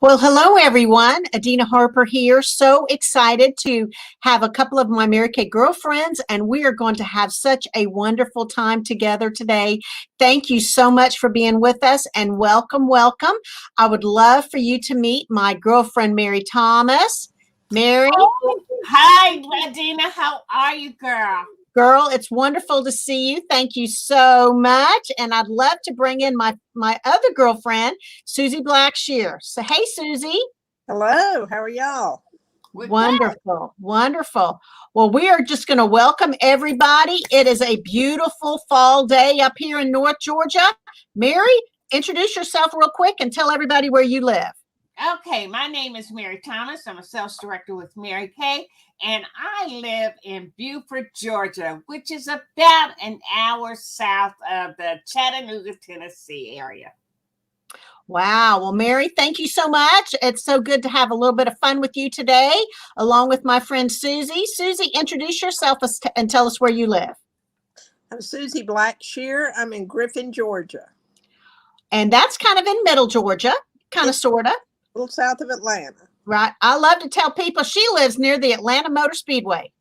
Well, hello everyone. Adina Harper here. So excited to have a couple of my Mary Kay girlfriends, and we are going to have such a wonderful time together today. Thank you so much for being with us, and welcome, welcome. I would love for you to meet my girlfriend, Mary Thomas. Mary, Oh, hi, Adina. How are you, girl? girl, it's wonderful to see you. Thank you so much. And I'd love to bring in my other girlfriend, Susie Blackshear. So, hey, Susie. Hello, how are y'all? We're good. Wonderful, wonderful. Well, we are just going to welcome everybody. It is a beautiful fall day up here in North Georgia. Mary, introduce yourself real quick and tell everybody where you live. Okay, my name is Mary Thomas. I'm a sales director with Mary Kay, and I live in Beaufort, Georgia, which is about an hour south of the Chattanooga, Tennessee area. Wow. Well, Mary, thank you so much. It's so good to have a little bit of fun with you today, along with my friend Susie. Susie, introduce yourself and tell us where you live. I'm Susie Blackshear. I'm in Griffin, Georgia. And that's kind of in middle Georgia, kind of, sort of. A little south of Atlanta. Right. I love to tell people she lives near the Atlanta Motor Speedway.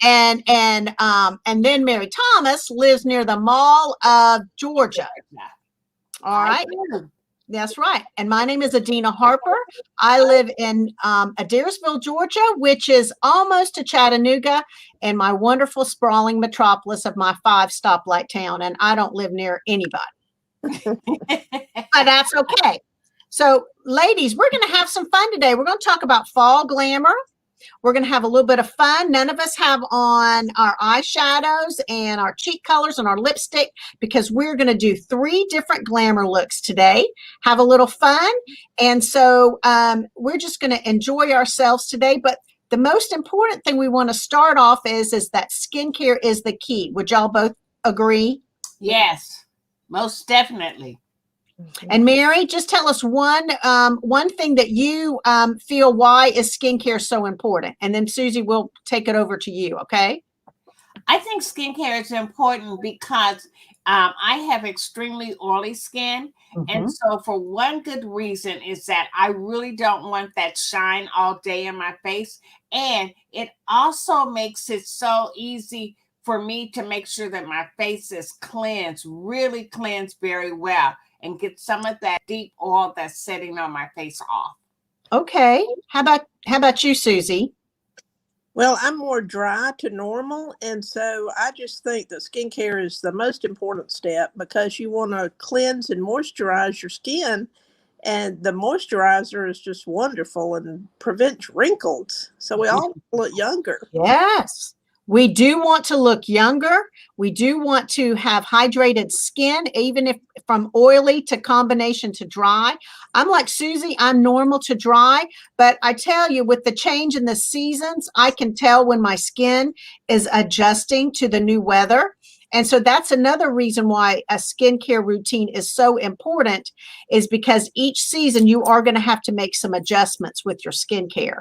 And then Mary Thomas lives near the Mall of Georgia. All right. That's right. And my name is Adina Harper. I live in Adairsville, Georgia, which is almost to Chattanooga, and my wonderful sprawling metropolis of my 5 stoplight town. And I don't live near anybody. But that's okay. So, ladies, we're going to have some fun today. We're going to talk about fall glamour. We're going to have a little bit of fun. None of us have on our eyeshadows and our cheek colors and our lipstick because we're going to do 3 different glamour looks today. Have a little fun. And so we're just going to enjoy ourselves today. But the most important thing we want to start off is that skincare is the key. Would y'all both agree? Yes, most definitely. And Mary, just tell us one thing that you feel why is skincare so important, and then Susie will take it over to you. Okay? I think skincare is important because I have extremely oily skin. And so for one good reason is that I really don't want that shine all day in my face. And it also makes it so easy for me to make sure that my face is cleansed, really cleansed very well, and get some of that deep oil that's sitting on my face off. Okay. How about you, Susie? Well, I'm more dry to normal, and so I just think that skincare is the most important step because you want to cleanse and moisturize your skin, and the moisturizer is just wonderful and prevents wrinkles. So we all look younger. Yes. We do want to look younger. We do want to have hydrated skin, even if from oily to combination to dry. I'm like Susie, I'm normal to dry, but I tell you, with the change in the seasons, I can tell when my skin is adjusting to the new weather. And so that's another reason why a skincare routine is so important, is because each season you are going to have to make some adjustments with your skincare.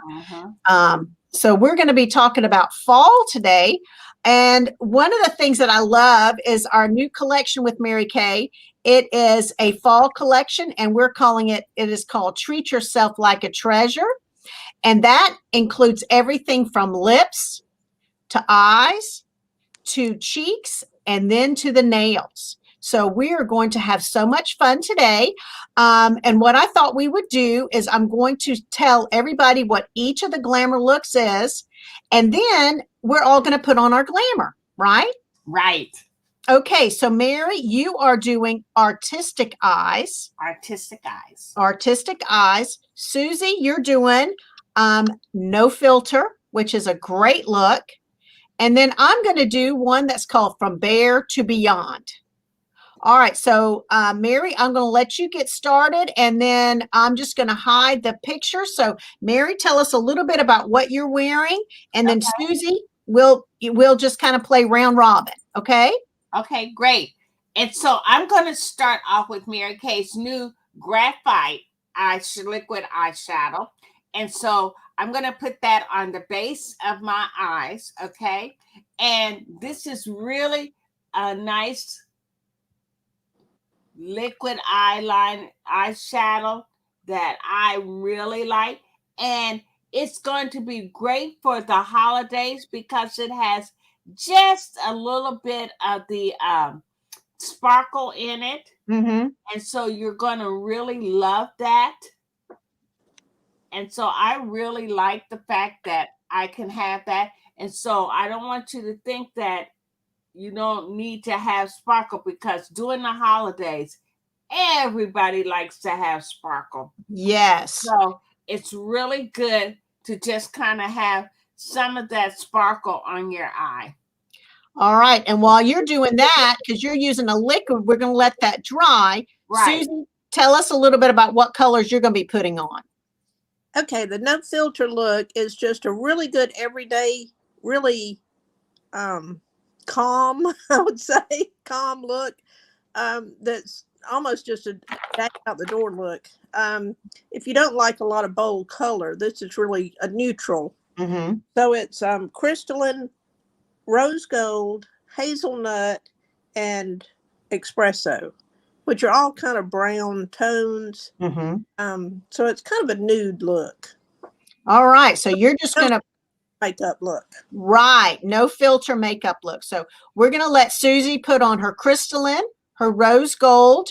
So we're going to be talking about fall today. And one of the things that I love is our new collection with Mary Kay. It is a fall collection, and we're calling it is called Treat Yourself Like a Treasure. And that includes everything from lips to eyes to cheeks and then to the nails. So we are going to have so much fun today. And what I thought we would do is I'm going to tell everybody what each of the glamour looks is, and then we're all going to put on our glamour, right? Right. Okay, so Mary, you are doing artistic eyes. Artistic eyes. Artistic eyes. Susie, you're doing no filter, which is a great look. And then I'm going to do one that's called From Bare to Beyond. All right, so Mary, I'm going to let you get started, and then I'm just going to hide the picture. So Mary, tell us a little bit about what you're wearing, and then Susie, we'll just kind of play round robin, okay? Okay, great. And so I'm going to start off with Mary Kay's new graphite liquid eyeshadow. And so I'm going to put that on the base of my eyes, okay? And this is really a nice liquid eyeshadow that I really like. And it's going to be great for the holidays because it has just a little bit of the sparkle in it. Mm-hmm. And so you're going to really love that. And so I really like the fact that I can have that. And so I don't want you to think that you don't need to have sparkle, because during the holidays, everybody likes to have sparkle. Yes. So it's really good to just kind of have some of that sparkle on your eye. All right. And while you're doing that, because you're using a liquid, we're going to let that dry. Right. Susan, tell us a little bit about what colors you're going to be putting on. Okay, the no filter look is just a really good everyday, really calm, I would say, calm look. That's almost just a day out the door look. If you don't like a lot of bold color, this is really a neutral. Mm-hmm. So it's crystalline, rose gold, hazelnut, and espresso, which are all kind of brown tones. Mm-hmm. So it's kind of a nude look. All right. So you're just going to Makeup look. Right. No filter makeup look. So we're going to let Susie put on her crystalline, her rose gold,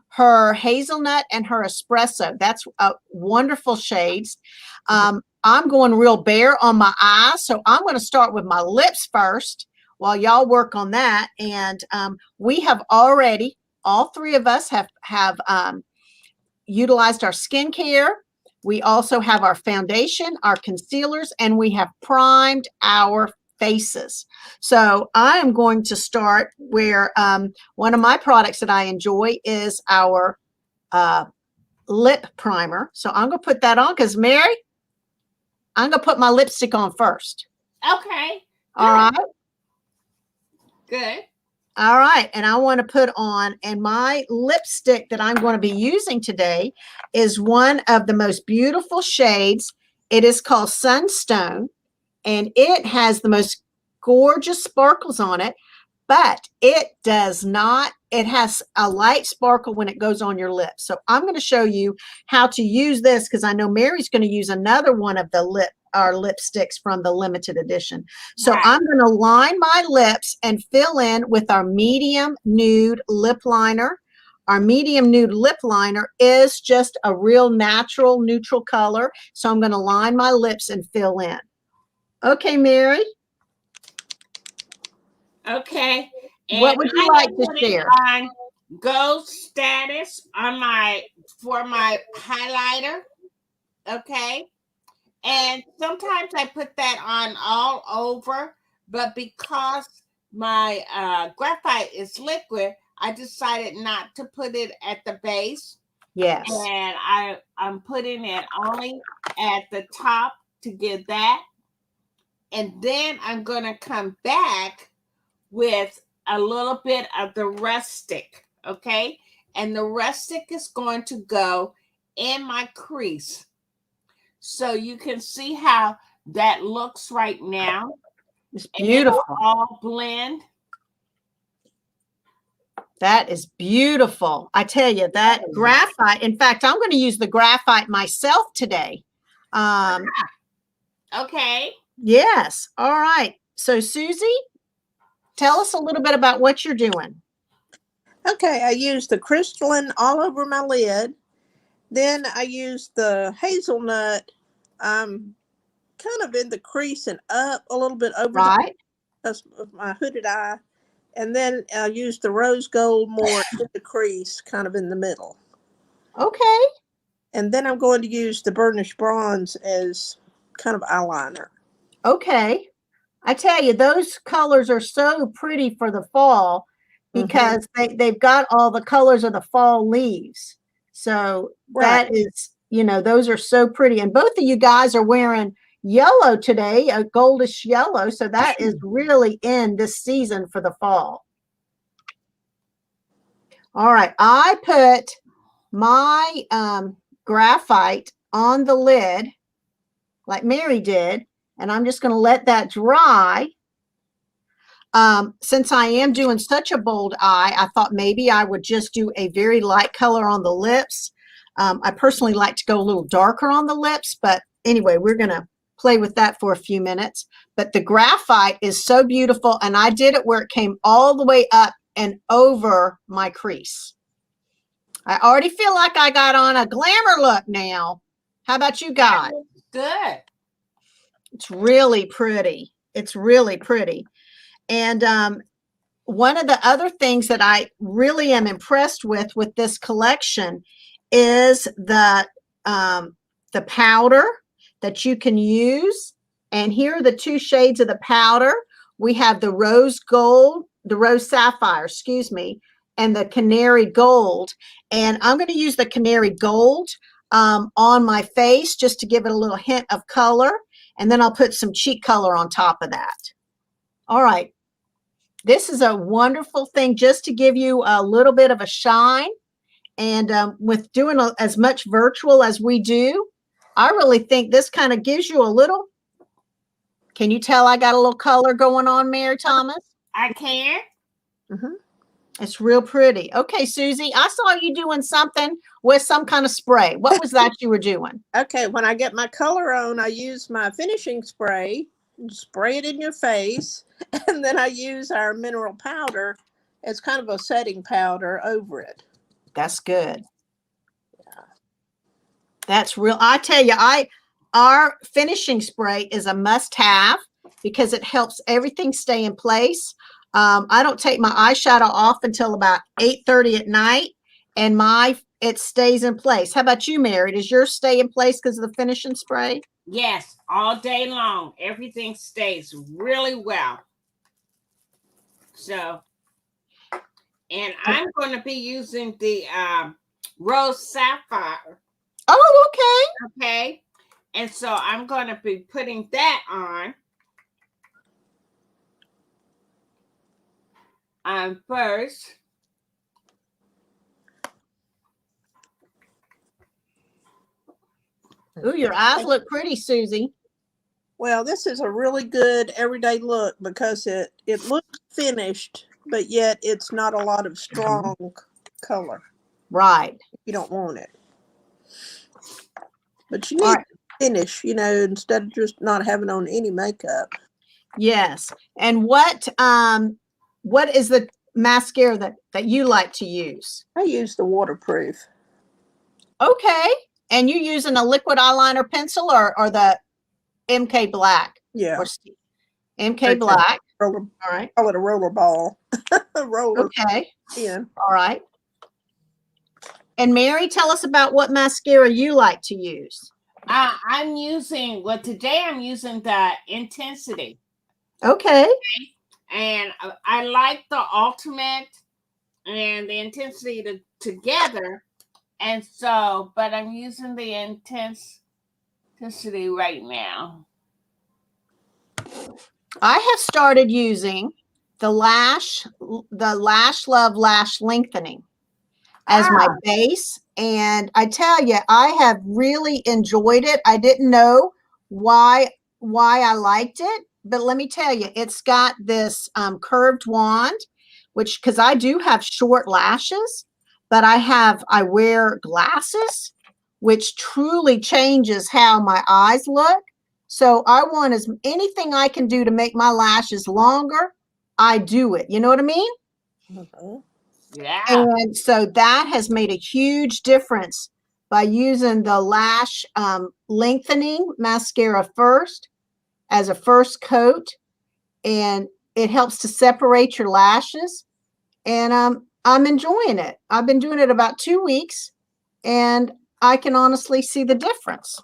her hazelnut, and her espresso. That's wonderful shades. I'm going real bare on my eyes. So I'm going to start with my lips first while y'all work on that. And we have already, all three of us have utilized our skincare. We also have our foundation, our concealers, and we have primed our faces. So I am going to start where one of my products that I enjoy is our lip primer. So I'm going to put that on because, Mary, I'm going to put my lipstick on first. Okay. All right. Good. All right. And I want to put on, and my lipstick that I'm going to be using today is one of the most beautiful shades. It is called Sunstone, and it has the most gorgeous sparkles on it, but it does not, it has a light sparkle when it goes on your lips. So I'm going to show you how to use this because I know Mary's going to use another one of our lipsticks from the limited edition. So Right. I'm going to line my lips and fill in with our medium nude lip liner. Our medium nude lip liner is just a real natural neutral color. So I'm going to line my lips and fill in. Okay, Mary. Okay. And What would you I like am to putting share? on gold status on for my highlighter. Okay. And sometimes I put that on all over, but because my graphite is liquid, I decided not to put it at the base. Yes. And I'm putting it only at the top to get that. And then I'm going to come back with a little bit of the rustic, okay? And the rustic is going to go in my crease. So you can see how that looks right now. It's beautiful. And it'll all blend. That is beautiful. I tell you, that graphite, in fact, I'm going to use the graphite myself today. Okay. Yes. All right. So, Susie, tell us a little bit about what you're doing. Okay, I used the crystalline all over my lid. Then I used the hazelnut kind of in the crease and up a little bit over my hooded eye. And then I used the rose gold more in the crease, kind of in the middle. Okay. And then I'm going to use the burnished bronze as kind of eyeliner. Okay. I tell you, those colors are so pretty for the fall because they've got all the colors of the fall leaves. So that is, those are so pretty. And both of you guys are wearing yellow today, a goldish yellow. So that is really in this season for the fall. All right. I put my graphite on the lid like Mary did, and I'm just going to let that dry. since I am doing such a bold eye, I thought maybe I would just do a very light color on the lips. I personally like to go a little darker on the lips, but anyway, we're going to play with that for a few minutes. But the graphite is so beautiful, and I did it where it came all the way up and over my crease. I already feel like I got on a glamour look now. How about you guys? Good. It's really pretty. It's really pretty. And one of the other things that I really am impressed with this collection is the powder that you can use. And here are the two shades of the powder. We have the rose gold, the rose sapphire, excuse me, and the canary gold. And I'm going to use the canary gold on my face just to give it a little hint of color. And then I'll put some cheek color on top of that. All right. This is a wonderful thing just to give you a little bit of a shine. And with doing as much virtual as we do, I really think this kind of gives you a little. Can you tell I got a little color going on, Mary Thomas? I can. Mm-hmm. It's real pretty. Okay, Susie, I saw you doing something with some kind of spray. What was that you were doing? Okay, when I get my color on, I use my finishing spray, spray it in your face, and then I use our mineral powder as kind of a setting powder over it. That's good. Yeah. That's real. I tell you, our finishing spray is a must-have because it helps everything stay in place. I don't take my eyeshadow off until about 8:30 at night, and it stays in place. How about you, Mary? Does yours stay in place because of the finishing spray? Yes, all day long. Everything stays really well. So, and I'm going to be using the rose sapphire. Oh, okay. Okay. And so I'm going to be putting that on. First. Ooh, your eyes look pretty, Susie. Well, this is a really good everyday look because it looks finished, but yet it's not a lot of strong color. Right. You don't want it. But you need to finish, instead of just not having on any makeup. Yes. And what is the mascara that you like to use? I use the waterproof. Okay. And you using a liquid eyeliner pencil or the MK Black? Yeah. Or MK Black. Roller, all right. Call it a roller ball. A roller. Okay. Yeah. All right. And Mary, tell us about what mascara you like to use. I'm using, today I'm using the Intensity. Okay. And I like the Ultimate and the Intensity together. And so, but I'm using the Intensity right now. I have started using the Lash Love Lash Lengthening as my base. And I tell you, I have really enjoyed it. I didn't know why I liked it, but let me tell you, it's got this curved wand, which, because I do have short lashes, but I wear glasses, which truly changes how my eyes look. So I want anything I can do to make my lashes longer, I do it. You know what I mean? Mm-hmm. Yeah. And so that has made a huge difference by using the lash lengthening mascara first as a first coat. And it helps to separate your lashes. And I'm enjoying it. I've been doing it about 2 weeks, and I can honestly see the difference.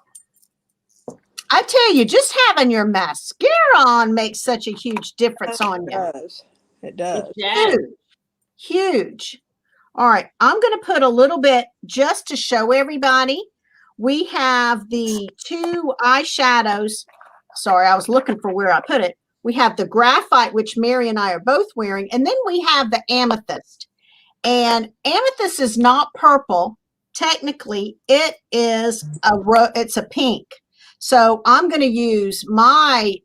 I tell you, just having your mascara on makes such a huge difference on you. It does. Huge. Huge. All right. I'm going to put a little bit just to show everybody. We have the two eyeshadows. Sorry, I was looking for where I put it. We have the graphite, which Mary and I are both wearing, and then we have the amethyst. And amethyst is not purple. Technically, it's a pink. So I'm going to use my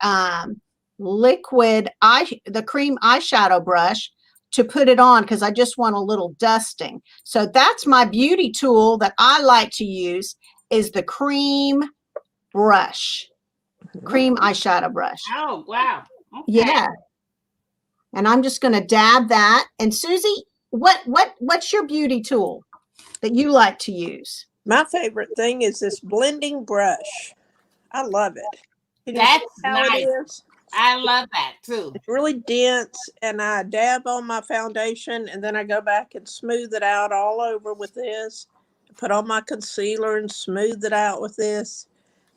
liquid the cream eyeshadow brush to put it on because I just want a little dusting. So that's my beauty tool that I like to use is the cream brush, cream eyeshadow brush. Oh, wow. Okay. Yeah. And I'm just going to dab that. And Susie, what's your beauty tool that you like to use? My favorite thing is this blending brush. I love it. That's How it nice. is? I love that too. It's really dense, and I dab on my foundation, and then I go back and smooth it out all over with this. Put on my concealer and smooth it out with this.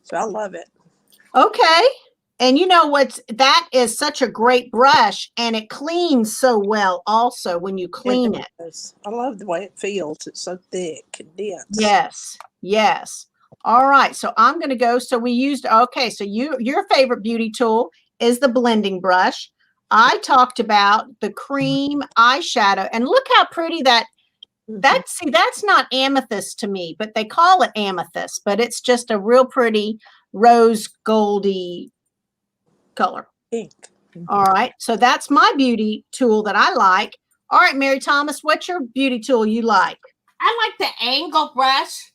So I love it. Okay. And you know that is such a great brush, and it cleans so well also when you clean it. I love the way it feels. It's so thick and dense. Yes. Yes. All right. So I'm going to go. So we used, okay. So your favorite beauty tool is the blending brush. I talked about the cream eyeshadow, and look how pretty that's not amethyst to me, but they call it amethyst, but it's just a real pretty rose goldy color. Pink. All right. So that's my beauty tool that I like. All right, Mary Thomas, what's your beauty tool you like? I like the angle brush.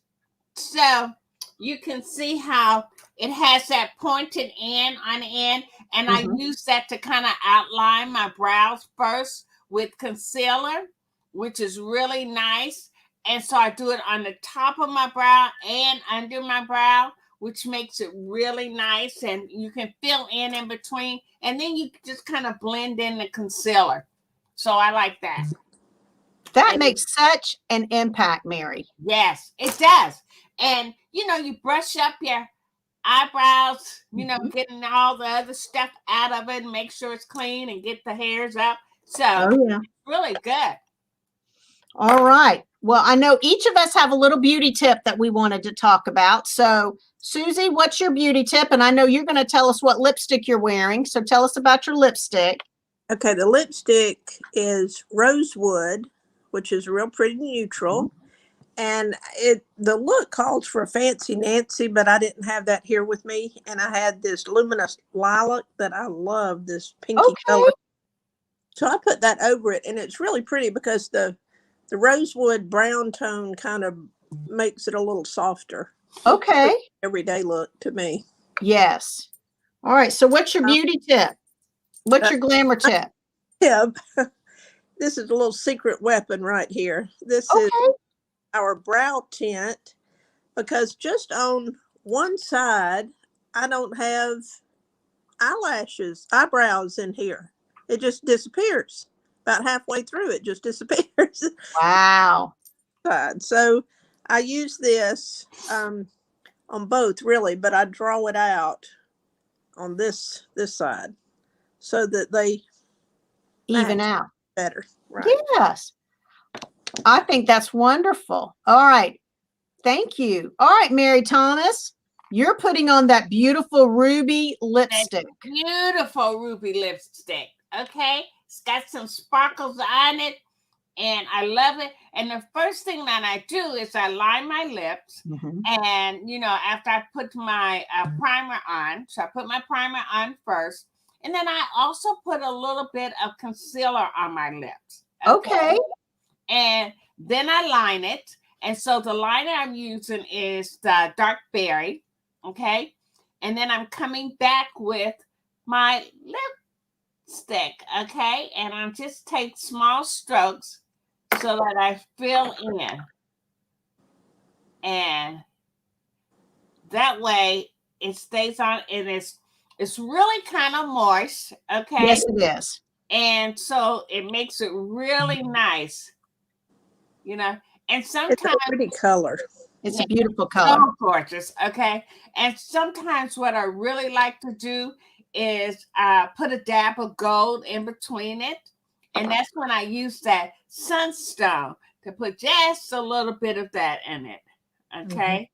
So you can see how it has that pointed end on the end. And I use that to kind of outline my brows first with concealer, which is really nice. And so I do it on the top of my brow and under my brow, which makes it really nice. And you can fill in between. And then you just kind of blend in the concealer. So I like that. That makes such an impact, Mary. Yes, it does. And, you brush up your eyebrows, getting all the other stuff out of it and make sure it's clean and get the hairs up. So it's really good. All right. Well, I know each of us have a little beauty tip that we wanted to talk about. So, Susie, what's your beauty tip? And I know you're going to tell us what lipstick you're wearing. So tell us about your lipstick. Okay, the lipstick is Rosewood, which is a real pretty neutral. And the look calls for a Fancy Nancy, but I didn't have that here with me. And I had this luminous lilac that I love, this pinky color. So I put that over it, and it's really pretty because the rosewood brown tone kind of makes it a little softer. Okay. Everyday look to me. Yes. All right. So what's your beauty tip? What's your glamour tip? Yeah. This is a little secret weapon right here. This is our brow tint, because just on one side, I don't have eyebrows in here. It just disappears. About halfway through, it just disappears. Wow. So I use this on both, really, but I draw it out on this side so that they even out better. Right. Yes. I think that's wonderful. All right. Thank you. All right, Mary Thomas, you're putting on that beautiful ruby lipstick. That's beautiful ruby lipstick. Okay. It's got some sparkles on it, and I love it. And the first thing that I do is I line my lips. And, after I put my primer on, so I put my primer on first. And then I also put a little bit of concealer on my lips. Okay. And then I line it. And so the liner I'm using is the Dark Berry. Okay. And then I'm coming back with my lipstick. Okay. And I just take small strokes so that I fill in. And that way it stays on. And it's really kind of moist. Okay. Yes, it is. And so it makes it really nice. And sometimes it's a pretty color. It's a beautiful color. So gorgeous. Okay. And sometimes what I really like to do is put a dab of gold in between it. And that's when I use that sunstone to put just a little bit of that in it. Okay.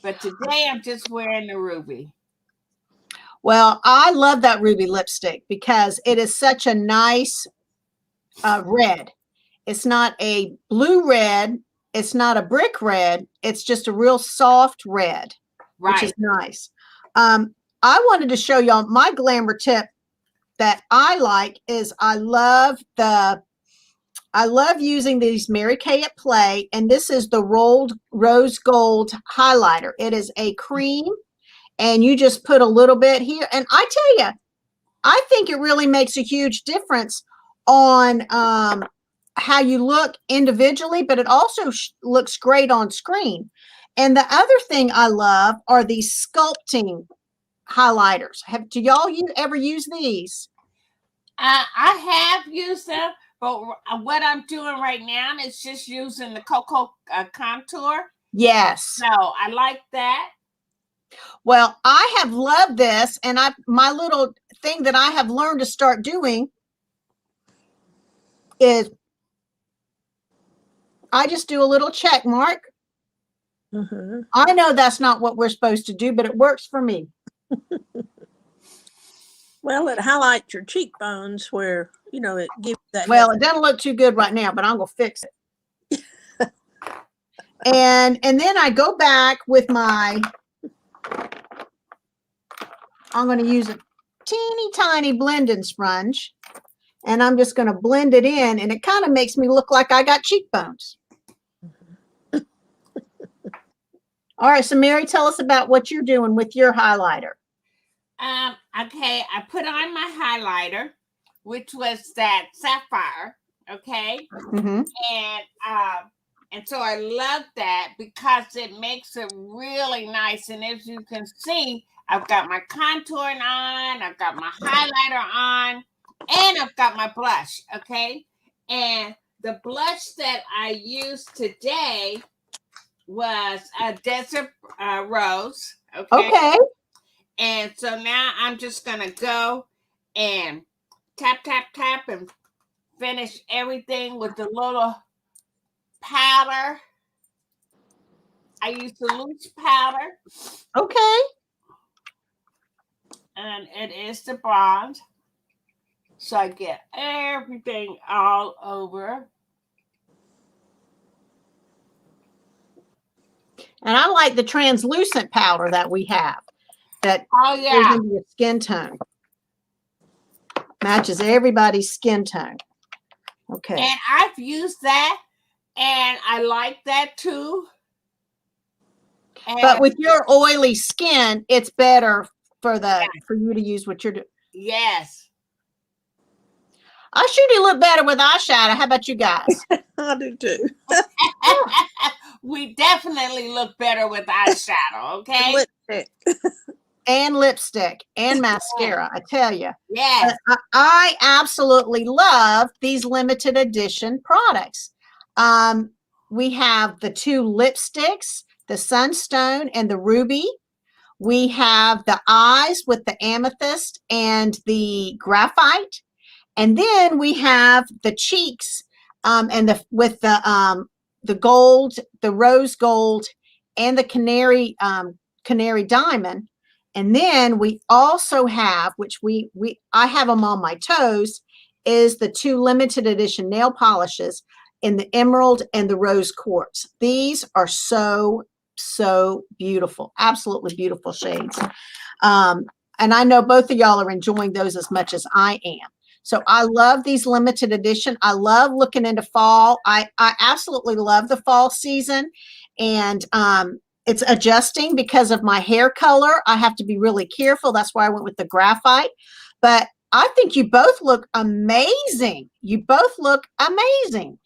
But today I'm just wearing the ruby. Well, I love that ruby lipstick because it is such a nice red. It's not a blue red. It's not a brick red. It's just a real soft red, which is nice. I wanted to show y'all my glamour tip that I like is I love using these Mary Kay at Play, and this is the rolled rose gold highlighter. It is a cream, and you just put a little bit here. And I tell you, I think it really makes a huge difference on how you look individually, but it also looks great on screen. And the other thing I love are these sculpting highlighters. Do y'all ever use these? I have used them, but what I'm doing right now is just using the Cocoa contour. Yes. So I like that. Well, I have loved this, and my little thing that I have learned to start doing is I just do a little check mark. Mm-hmm. I know that's not what we're supposed to do, but it works for me. Well, it highlights your cheekbones where, you know, it gives that. Well, it doesn't look too good right now, but I'm going to fix it. and then I go back with I'm going to use a teeny tiny blending sponge, and I'm just going to blend it in, and it kind of makes me look like I got cheekbones. All right, so Mary, tell us about what you're doing with your highlighter. Okay, I put on my highlighter, which was that sapphire. Okay, Mm-hmm. and so I love that because it makes it really nice. And as you can see, I've got my contouring on, I've got my highlighter on, and I've got my blush. Okay, and the blush that I used today was a Desert Rose. Okay. And so now I'm just going to go and tap, tap, tap and finish everything with the little powder. I use the loose powder. Okay. And it is the bronze. So I get everything all over. And I like the translucent powder that we have. That goes into your skin tone. Matches everybody's skin tone. Okay. And I've used that, and I like that too. And but with your oily skin, it's better for you to use what you're doing. Yes. I sure do look better with eyeshadow. How about you guys? I do too. We definitely look better with eyeshadow, okay? Lipstick. And lipstick and mascara, I tell you. Yes. I absolutely love these limited edition products. We have the two lipsticks, the Sunstone and the Ruby. We have the eyes with the amethyst and the graphite. And then we have the cheeks and with the gold, the rose gold, and the canary diamond. And then we also have, which I have them on my toes, is the two limited edition nail polishes in the emerald and the rose quartz. These are so beautiful, absolutely beautiful shades. And I know both of y'all are enjoying those as much as I am. So I love these limited edition. I love looking into fall. I absolutely love the fall season. And it's adjusting because of my hair color. I have to be really careful. That's why I went with the graphite. But I think you both look amazing. You both look amazing.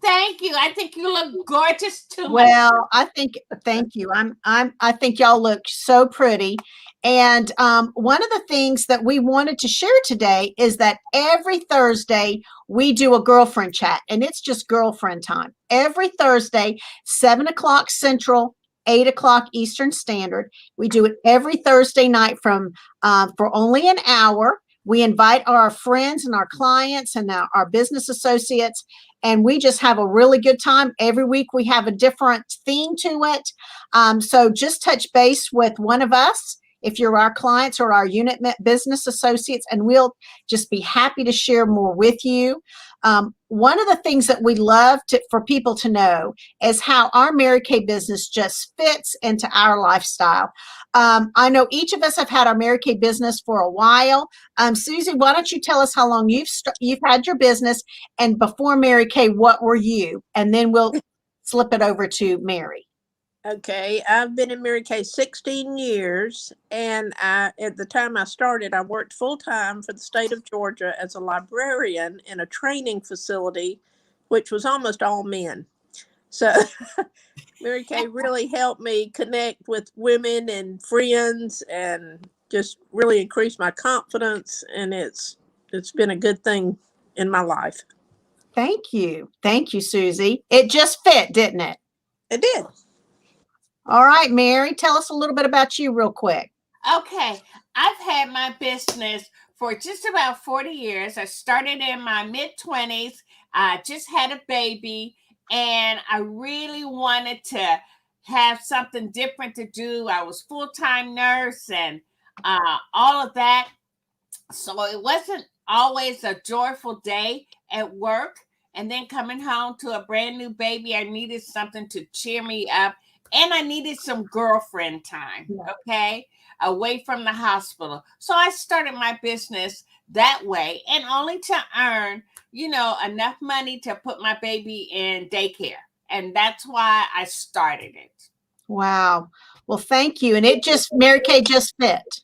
Thank you. I think you look gorgeous too. Well, thank you. I think y'all look so pretty. And one of the things that we wanted to share today is that every Thursday we do a girlfriend chat, and it's just girlfriend time. Every Thursday, 7:00 Central, 8:00 Eastern Standard. We do it every Thursday night for only an hour. We invite our friends and our clients and our business associates, and we just have a really good time. Every week we have a different theme to it. So just touch base with one of us if you're our clients or our unit business associates, and we'll just be happy to share more with you. One of the things that we love for people to know is how our Mary Kay business just fits into our lifestyle. I know each of us have had our Mary Kay business for a while. Susie, why don't you tell us how long you've had your business, and before Mary Kay, what were you? And then we'll flip it over to Mary. Okay, I've been in Mary Kay 16 years, and at the time I started, I worked full-time for the state of Georgia as a librarian in a training facility, which was almost all men. So Mary Kay really helped me connect with women and friends and just really increase my confidence, and it's been a good thing in my life. Thank you. Thank you, Susie. It just fit, didn't it? It did. All right, Mary, tell us a little bit about you real quick. Okay, I've had my business for just about 40 years. I started in my mid-20s. I just had a baby, and I really wanted to have something different to do. I was full-time nurse and all of that. So it wasn't always a joyful day at work. And then coming home to a brand new baby, I needed something to cheer me up. And I needed some girlfriend time, okay, away from the hospital. So I started my business that way, and only to earn, enough money to put my baby in daycare. And that's why I started it. Wow. Well, thank you. And Mary Kay just fit.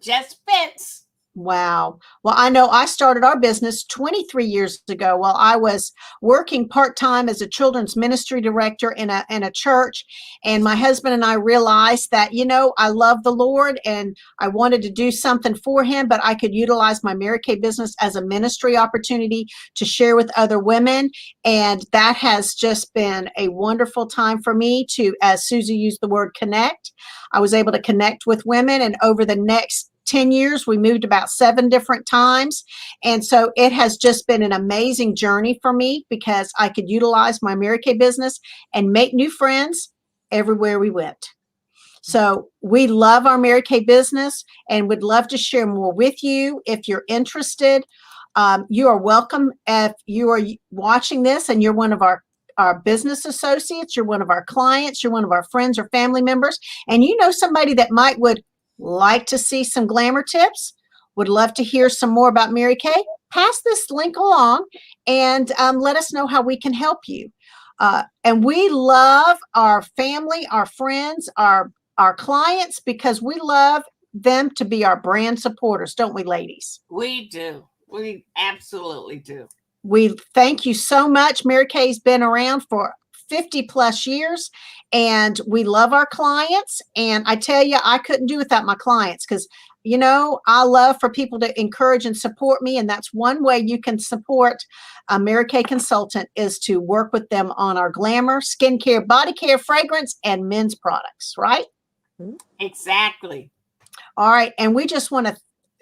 Just fits. Wow. Well, I know I started our business 23 years ago while I was working part-time as a children's ministry director in a church. And my husband and I realized that, I love the Lord and I wanted to do something for him, but I could utilize my Mary Kay business as a ministry opportunity to share with other women. And that has just been a wonderful time for me to, as Susie used the word, connect. I was able to connect with women, and over the next 10 years, we moved about 7 different times. And so it has just been an amazing journey for me because I could utilize my Mary Kay business and make new friends everywhere we went. So we love our Mary Kay business and would love to share more with you. If you're interested, you are welcome. If you are watching this and you're one of our business associates, you're one of our clients, you're one of our friends or family members, and you know somebody that would like to see some glamour tips, would love to hear some more about Mary Kay, pass this link along and let us know how we can help you. And we love our family, our friends, our clients, because we love them to be our brand supporters, don't we, ladies? We do. We absolutely do. We thank you so much. Mary Kay's been around for 50 plus years, and we love our clients. And I tell you, I couldn't do without my clients because, I love for people to encourage and support me. And that's one way you can support a Mary Kay consultant, is to work with them on our glamour, skincare, body care, fragrance, and men's products, right? Exactly. All right. And we just want to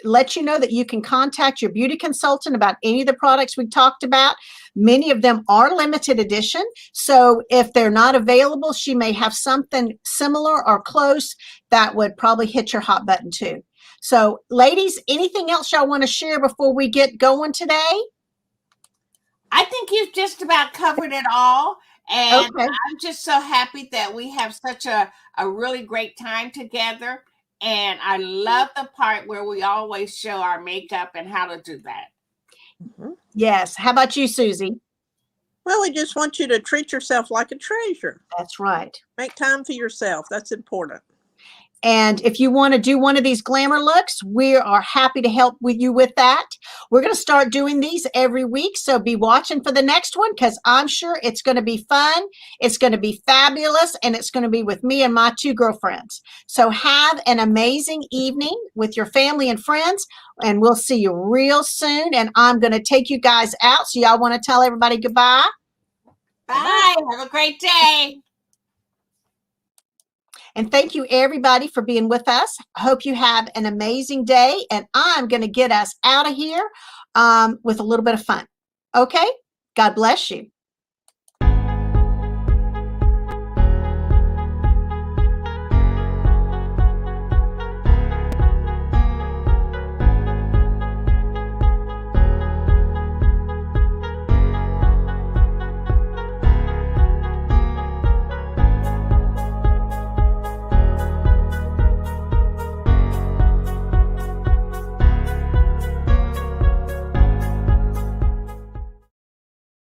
let you know that you can contact your beauty consultant about any of the products we talked about. Many of them are limited edition. So if they're not available, she may have something similar or close that would probably hit your hot button too. So ladies, anything else y'all want to share before we get going today? I think you've just about covered it all. And okay. I'm just so happy that we have such a really great time together. And I love the part where we always show our makeup and how to do that. Yes. How about you, Susie? Well, we just want you to treat yourself like a treasure. That's right. Make time for yourself. That's important. And if you want to do one of these glamour looks, we are happy to help with you with that. We're going to start doing these every week. So be watching for the next one, because I'm sure it's going to be fun. It's going to be fabulous. And it's going to be with me and my 2 girlfriends. So have an amazing evening with your family and friends. And we'll see you real soon. And I'm going to take you guys out. So y'all want to tell everybody goodbye? Bye. Have a great day. And thank you, everybody, for being with us. I hope you have an amazing day. And I'm going to get us out of here with a little bit of fun. Okay? God bless you.